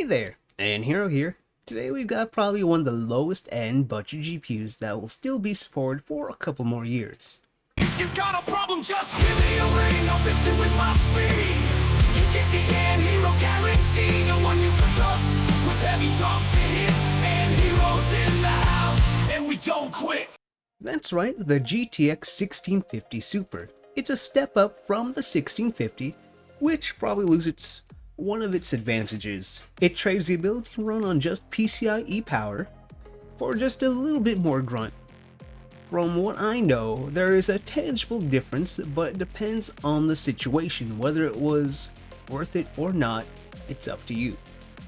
Hey there, and Hero here. Today we've got probably one of the lowest end budget GPUs that will still be supported for a couple more years. If you got a problem, just give me a ring, I'll fix it with my speed. You get the Hero guarantee, the one you can trust, with heavy drops in it, and heroes in the house, and we don't quit. That's right, the GTX 1650 Super. It's a step up from the 1650, which probably loses one of its advantages. It trades the ability to run on just PCIe power for just a little bit more grunt. From what I know, there is a tangible difference, but it depends on the situation. Whether it was worth it or not, it's up to you.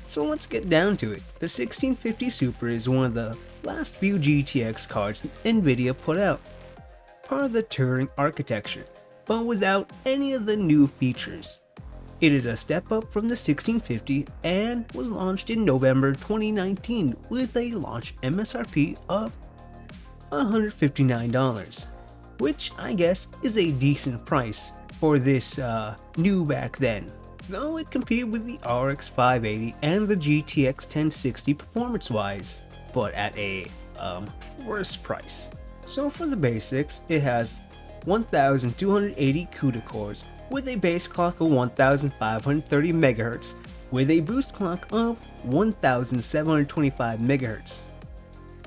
So let's get down to it. The 1650 Super is one of the last few GTX cards Nvidia put out, part of the Turing architecture, but without any of the new features. It is a step up from the 1650 and was launched in November 2019 with a launch MSRP of $159, which I guess is a decent price for this new back then, though it competed with the RX 580 and the GTX 1060 performance-wise, but at a worse price. So for the basics, it has 1280 CUDA cores with a base clock of 1530 MHz with a boost clock of 1725 MHz.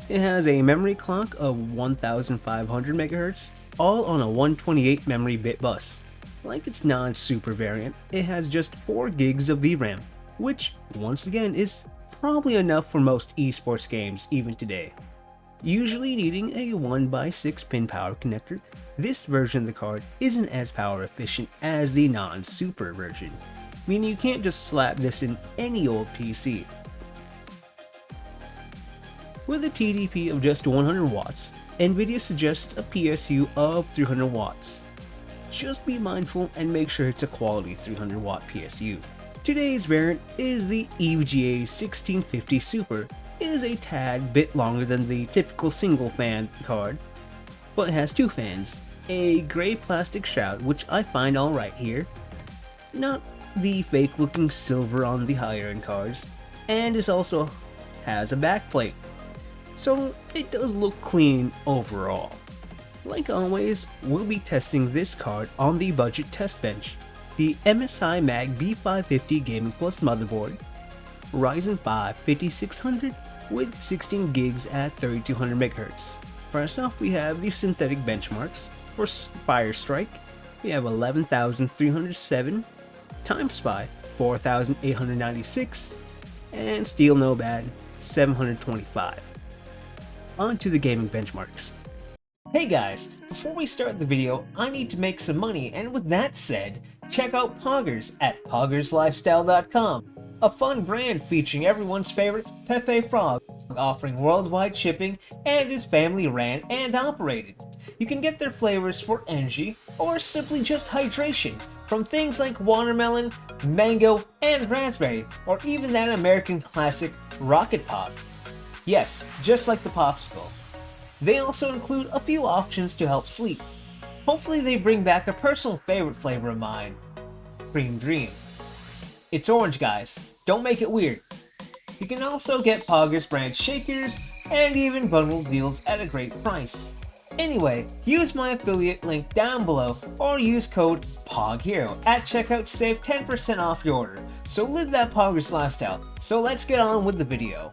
It has a memory clock of 1500 MHz, all on a 128 memory bit bus. Like its non-super variant, it has just 4 gigs of VRAM, which once again is probably enough for most esports games even today. Usually needing a 1x6 pin power connector, this version of the card isn't as power efficient as the non-super version, meaning you can't just slap this in any old PC. With a TDP of just 100 watts, Nvidia suggests a PSU of 300 watts. Just be mindful and make sure it's a quality 300 watt PSU. Today's variant is the EVGA 1650 Super. It is a tad bit longer than the typical single fan card, but it has 2 fans, a gray plastic shroud which I find alright here, not the fake looking silver on the higher end cards, and it also has a backplate, so it does look clean overall. Like always, we'll be testing this card on the budget test bench, the MSI Mag B550 Gaming Plus motherboard, Ryzen 5 5600 with 16 gigs at 3200 MHz. First off, we have the synthetic benchmarks. For Firestrike, we have 11,307, Time Spy 4,896, and Steel No Bad 725. On to the gaming benchmarks. Hey guys, before we start the video, I need to make some money, and with that said, check out Poggers at PoggersLifestyle.com, a fun brand featuring everyone's favorite Pepe Frog, offering worldwide shipping and is family ran and operated. You can get their flavors for energy or simply just hydration from things like watermelon, mango, and raspberry, or even that American classic Rocket Pop. Yes, just like the popsicle. They also include a few options to help sleep. Hopefully they bring back a personal favorite flavor of mine, Cream Dream. It's orange, guys. Don't make it weird. You can also get Poggers brand shakers and even bundled deals at a great price. Anyway, use my affiliate link down below or use code POGHERO at checkout to save 10% off your order. So live that Poggers lifestyle. So let's get on with the video.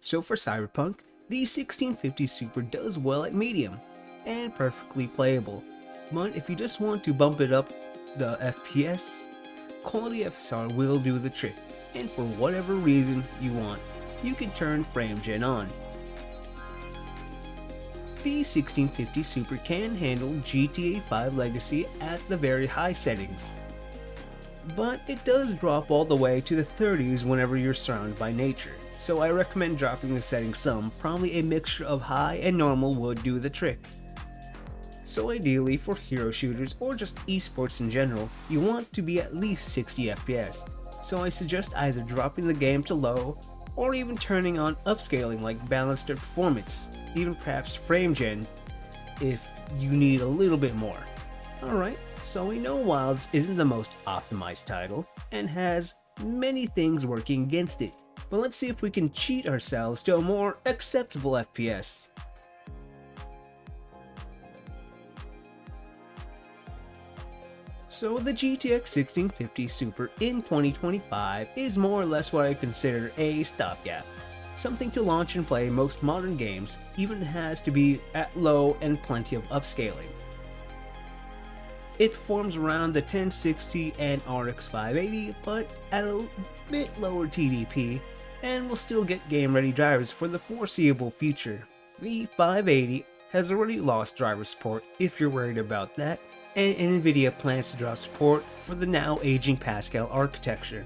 So for Cyberpunk, the 1650 Super does well at medium, and perfectly playable. But if you just want to bump it up the FPS, quality FSR will do the trick, and for whatever reason you want, you can turn frame gen on. The 1650 Super can handle GTAV Legacy at the very high settings, but it does drop all the way to the 30s whenever you're surrounded by nature, so I recommend dropping the settings some. Probably a mixture of high and normal would do the trick. So ideally for hero shooters or just esports in general, you want to be at least 60 FPS, so I suggest either dropping the game to low or even turning on upscaling like balanced performance, even perhaps frame gen if you need a little bit more. Alright, so we know Wilds isn't the most optimized title and has many things working against it, but let's see if we can cheat ourselves to a more acceptable FPS. So the GTX 1650 Super in 2025 is more or less what I consider a stopgap. Something to launch and play most modern games, even has to be at low and plenty of upscaling. It performs around the 1060 and RX 580, but at a bit lower TDP, and will still get game ready drivers for the foreseeable future. The 580 has already lost driver support if you're worried about that, and Nvidia plans to drop support for the now aging Pascal architecture.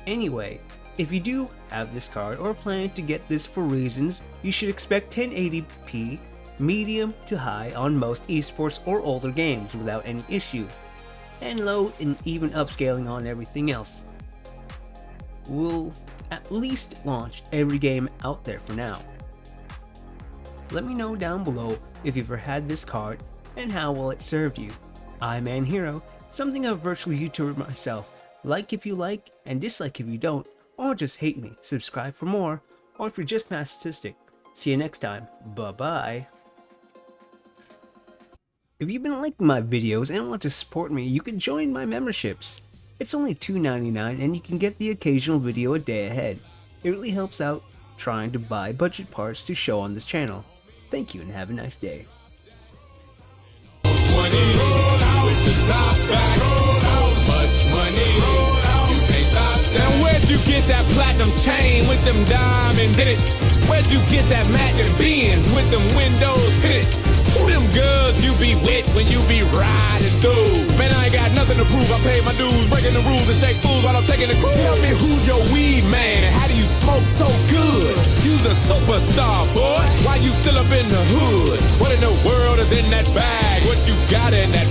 Anyway, if you do have this card or planning to get this for reasons, you should expect 1080p medium to high on most esports or older games without any issue, and low and even upscaling on everything else. We'll at least launch every game out there for now. Let me know down below if you've ever had this card and how well it served you. I'm Hero, something of a virtual YouTuber myself. Like if you like, and dislike if you don't, or just hate me. Subscribe for more, or if you're just masochistic. See you next time. Bye bye. If you've been liking my videos and want to support me, you can join my memberships. It's only $2.99 and you can get the occasional video a day ahead. It really helps out trying to buy budget parts to show on this channel. Thank you and have a nice day. Where'd you get that platinum chain with them diamonds in it? Where'd you get that Magnum Benz with them windows tinted? Who them girls you be with when you be riding through? Man, I ain't got nothing to prove. I paid my dues, breaking the rules and shake fools while I'm taking the cruise. Tell me who's your weed man and how do you smoke so good? You's a superstar, boy. Why you still up in the hood? What in the world is in that bag? What you got in that